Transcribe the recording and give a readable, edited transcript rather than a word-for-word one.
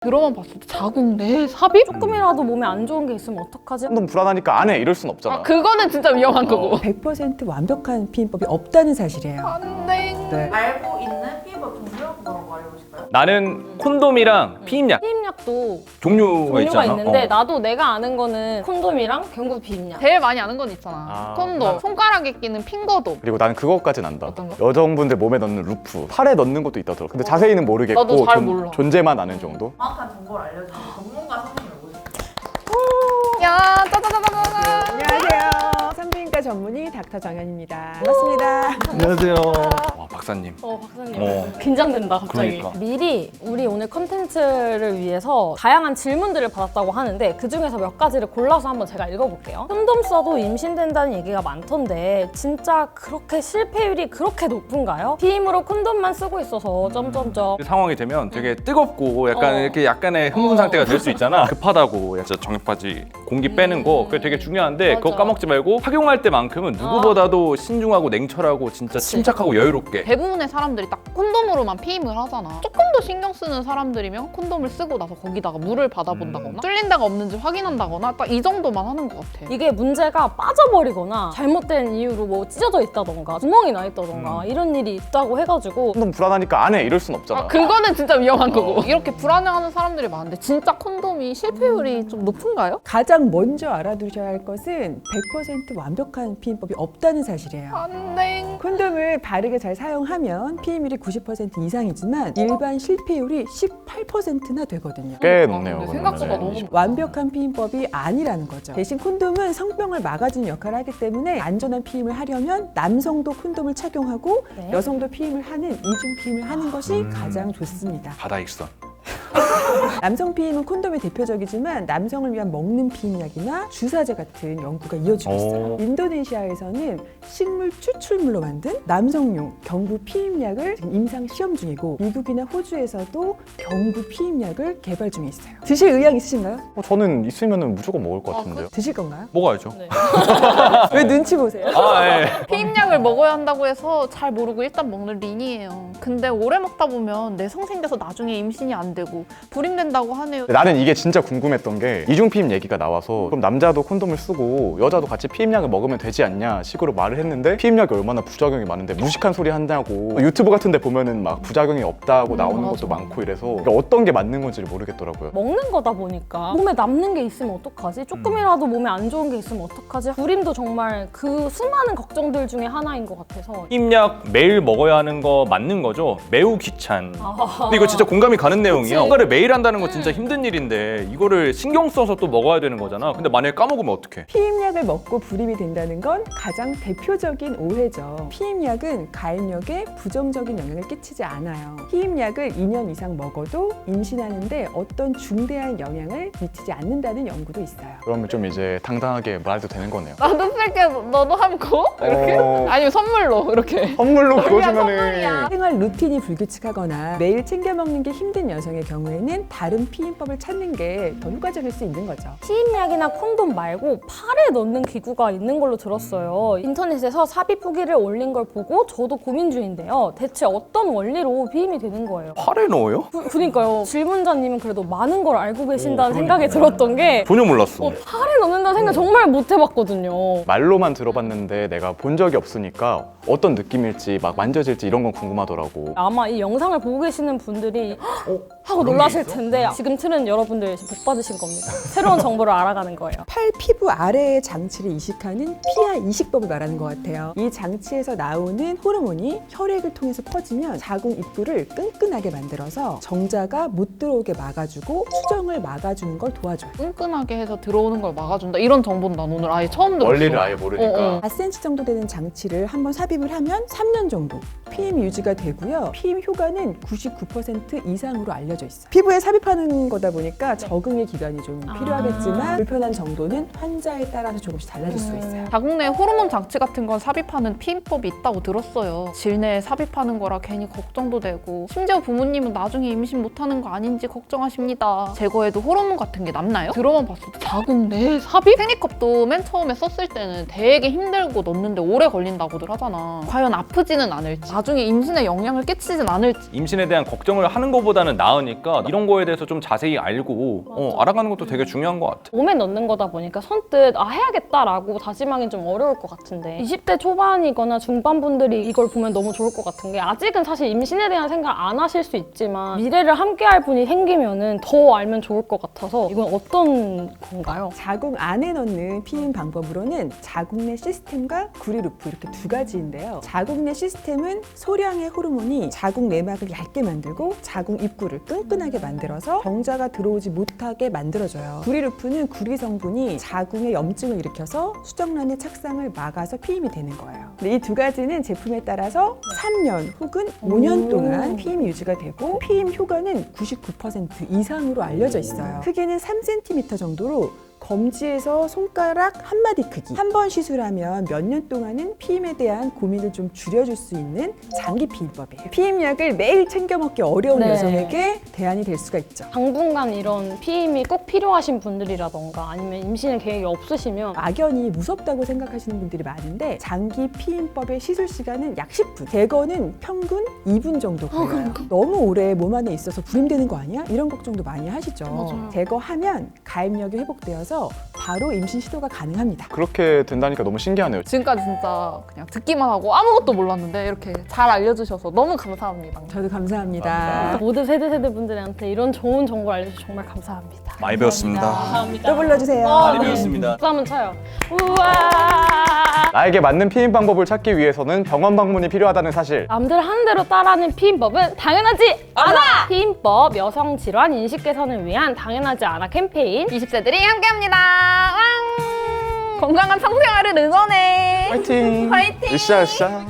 들어만 봤을 때 자궁 내 삽입? 조금이라도 몸에 안 좋은 게 있으면 어떡하지? 너무 불안하니까 안 해 이럴 순 없잖아. 그거는 진짜 위험한 거고. 100% 완벽한 피임법이 없다는 사실이에요. 안돼. 네. 알고 있는 피임법 종류 뭐라고 알려주실까요? 나는 콘돔이랑 피임약 피임약도 종류가 종류가 있잖아. 있는데 나도 내가 아는 거는 콘돔이랑 경구 비임약. 제일 많이 아는 건 있잖아. 아. 콘돔, 손가락에 끼는 핑거돔. 그리고 나는 그것까진 안다. 어떤 거? 여성분들 몸에 넣는 루프, 팔에 넣는 것도 있다더라. 근데 자세히는 모르겠고 나도 잘 몰라. 존재만 아는 정도. 정확한 정보를 알려주는 전문가 선생님을 모셨습니다. 야, 짜자자자자. 안녕하세요. 산부인과 전문의 닥터 정연입니다. 반갑습니다. 안녕하세요. 와 박사님. 박사님. 긴장된다 갑자기. 그러니까. 미리 우리 오늘 컨텐츠를 위해서 다양한 질문들을 받았다고 하는데 그 중에서 몇 가지를 골라서 한번 제가 읽어볼게요. 콘돔 써도 임신된다는 얘기가 많던데 진짜 그렇게 실패율이 그렇게 높은가요? 피임으로 콘돔만 쓰고 있어서 점점점. 그 상황이 되면 되게 뜨겁고 약간 이렇게 약간의 흥분 상태가 될 수 있잖아. 급하다고 진짜 정액바지 공기 빼는 거 그게 되게 중요한데 맞아. 그거 까먹지 말고 착용할 때만큼은 누구보다도 신중하고 냉철하고 진짜 침착하고 여유롭게. 대부분의 사람들이 딱 콘돔으로만 피임을 하잖아. 조금 더 신경 쓰는 사람들이면 콘돔을 쓰고 나서 거기다가 물을 받아본다거나 뚫린 데가 없는지 확인한다거나 딱 이 정도만 하는 것 같아. 이게 문제가 빠져버리거나 잘못된 이유로 뭐 찢어져 있다던가 구멍이 나 있다던가 이런 일이 있다고 해가지고 너무 불안하니까 안 해 이럴 순 없잖아. 그거는 진짜 위험한 거고. 이렇게 불안해하는 사람들이 많은데 진짜 콘돔이 실패율이 좀 높은가요? 가장 먼저 알아두셔야 할 것은 100% 완벽한 피임법이 없다는 사실이에요. 안돼. 콘돔을 바르게 잘 사용하면 피임률이 90% 이상이지만 일반 실패율이 18%나 되거든요. 꽤 높네요. 근데 그러면은. 생각보다 너무 완벽한 피임법이 아니라는 거죠. 대신 콘돔은 성병을 막아주는 역할을 하기 때문에 안전한 피임을 하려면 남성도 콘돔을 착용하고 네. 여성도 피임을 하는 이중 피임을 하는 것이 가장 좋습니다. 바다익선. 남성 피임은 콘돔이 대표적이지만 남성을 위한 먹는 피임약이나 주사제 같은 연구가 이어지고 있어요. 인도네시아에서는 식물 추출물로 만든 남성용 경구 피임약을 지금 임상 시험 중이고 미국이나 호주에서도 경구 피임약을 개발 중에 있어요. 드실 의향 있으신가요? 저는 있으면 무조건 먹을 것 같은데요. 드실 건가요? 먹어야죠. 왜 눈치 보세요? 아 예. 피임약을 먹어야 한다고 해서 잘 모르고 일단 먹는 린이에요. 근데 오래 먹다 보면 내성 생겨서 나중에 임신이 안 되고 불임된다고 하네요. 근데 나는 이게 진짜 궁금했던 게 이중 피임 얘기가 나와서 그럼 남자도 콘돔을 쓰고 여자도 같이 피임약을 먹으면 되지 않냐 식으로 말을 했는데 피임약이 얼마나 부작용이 많은데 무식한 소리 한다고 유튜브 같은 데 보면은 막 부작용이 없다고 나오는 것도 많고 이래서 이게 어떤 게 맞는 건지를 모르겠더라고요. 먹는 거다 보니까 몸에 남는 게 있으면 어떡하지? 조금이라도 몸에 안 좋은 게 있으면 어떡하지? 불임도 정말 그 수많은 걱정들 중에 하나인 것 같아서. 피임약 매일 먹어야 하는 거 맞는 거죠? 매우 귀찮. 근데 이거 진짜 공감이 가는 내용이야. 뭔가를 매일 한다는 거 진짜 힘든 일인데 이거를 신경 써서 또 먹어야 되는 거잖아. 근데 만약에 까먹으면 어떡해? 피임약을 먹고 불임이 된다는 건 가장 대표적인 오해죠. 피임약은 가임력에 부정적인 영향을 끼치지 않아요. 피임약을 2년 이상 먹어도 임신하는데 어떤 중대한 영향을 미치지 않는다는 연구도 있어요. 그러면 좀 이제 당당하게 말해도 되는 거네요. 나도 쓸게. 너도 함고? 이렇게? 아니면 선물로 이렇게. 선물로 그거 주면은 선물이야. 생활 루틴이 불규칙하거나 매일 챙겨 먹는 게 힘든 여성의 경우에는 다른 피임법을 찾는 게 더 효과적일 수 있는 거죠. 피임약이나 콘돔 말고 팔에 넣는 기구가 있는 걸로 들었어요. 인터넷에서 삽입 후기를 올린 걸 보고 저도 고민 중인데요. 대체 어떤 원리로 피임이 되는 거예요? 팔에 넣어요? 그러니까요. 질문자님은 그래도 많은 걸 알고 계신다는 생각이 들었던 게 전혀 몰랐어. 팔에 넣는다는 생각 정말 못 해봤거든요. 말로만 들어봤는데 내가 본 적이 없으니까 어떤 느낌일지 막 만져질지 이런 건 궁금하더라고. 아마 이 영상을 보고 계시는 분들이 하고 놀라실 텐데 지금 틀은 여러분들 복 받으신 겁니다. 새로운 정보를 알아가는 거예요. 팔 피부 아래의 장치를 이식하는 피하 이식법을 말하는 것 같아요. 이 장치에서 나오는 호르몬이 혈액을 통해서 퍼지면 자궁 입구를 끈끈하게 만들어서 정자가 못 들어오게 막아주고 수정을 막아주는 걸 도와줘요. 끈끈하게 해서 들어오는 걸 막아준다. 이런 정보는 난 오늘 아예 처음 들었어. 원리를 아예 모르니까. 4cm 정도 되는 장치를 한번 삽입을 하면 3년 정도 피임 유지가 되고요. 피임 효과는 99% 이상으로 알려져 있어요. 피부에 삽입하는 거다 보니까 적응의 기간이 좀 필요하겠지만 불편한 정도는 환자에 따라서 조금씩 달라질 수 있어요. 자궁 내 호르몬 장치 같은 건 삽입하는 피임법이 있다고 들었어요. 질내에 삽입하는 거라 괜히 걱정도 되고 심지어 부모님은 나중에 임신 못하는 거 아닌지 걱정하십니다. 제거해도 호르몬 같은 게 남나요? 들어만 봤을 때 자궁 내 삽입? 생리컵도 맨 처음에 썼을 때는 되게 힘들고 넣는데 오래 걸린다고들 하잖아. 있잖아. 과연 아프지는 않을지, 나중에 임신에 영향을 끼치진 않을지. 임신에 대한 걱정을 하는 것보다는 나으니까 이런 거에 대해서 좀 자세히 알고 알아가는 것도 되게 중요한 것 같아. 몸에 넣는 거다 보니까 선뜻 해야겠다라고 다짐하기는 좀 어려울 것 같은데 20대 초반이거나 중반분들이 이걸 보면 너무 좋을 것 같은 게 아직은 사실 임신에 대한 생각 안 하실 수 있지만 미래를 함께 할 분이 생기면은 더 알면 좋을 것 같아서 이건 어떤 건가요? 자궁 안에 넣는 피임 방법으로는 자궁 내 시스템과 구리루프 이렇게 두 가지인데요. 자궁 내 시스템은 소량의 호르몬이 자궁 내막을 얇게 만들고 자궁 입구를 끈끈하게 만들어서 병자가 들어오지 못하게 만들어줘요. 구리루프는 구리 성분이 자궁에 염증을 일으켜서 수정란의 착상을 막아서 피임이 되는 거예요. 근데 이 두 가지는 제품에 따라서 3년 혹은 5년 동안 피임이 유지가 되고 피임 효과는 99% 이상으로 알려져 있어요. 크기는 3cm 정도로 검지에서 손가락 한 마디 크기. 한 번 시술하면 몇 년 동안은 피임에 대한 고민을 좀 줄여줄 수 있는 장기 피임법이에요. 피임약을 매일 챙겨 먹기 어려운 네. 여성에게 대안이 될 수가 있죠. 당분간 이런 피임이 꼭 필요하신 분들이라던가 아니면 임신의 계획이 없으시면 막연히 무섭다고 생각하시는 분들이 많은데 장기 피임법의 시술 시간은 약 10분, 대거는 평균 2분 정도 걸려요. 너무 오래 몸 안에 있어서 불임되는 거 아니야? 이런 걱정도 많이 하시죠. 맞아요. 대거하면 가입력이 회복되어서 바로 임신 시도가 가능합니다. 그렇게 된다니까 너무 신기하네요. 지금까지 진짜 그냥 듣기만 하고 아무것도 몰랐는데 이렇게 잘 알려주셔서 너무 감사합니다. 저도 감사합니다. 모든 세대분들한테 이런 좋은 정보를 알려주셔서 정말 감사합니다. 많이 배웠습니다. 감사합니다. 또 불러주세요. 많이 배웠습니다. 박수 한번 쳐요. 우와! 나에게 맞는 피임 방법을 찾기 위해서는 병원 방문이 필요하다는 사실. 남들 하는 대로 따라하는 피임법은 당연하지 않아! 피임법 여성 질환 인식 개선을 위한 당연하지 않아 캠페인 20세들이 함께합니다. 왕! 건강한 성생활을 응원해. 화이팅! 화이팅! 으쌰으쌰.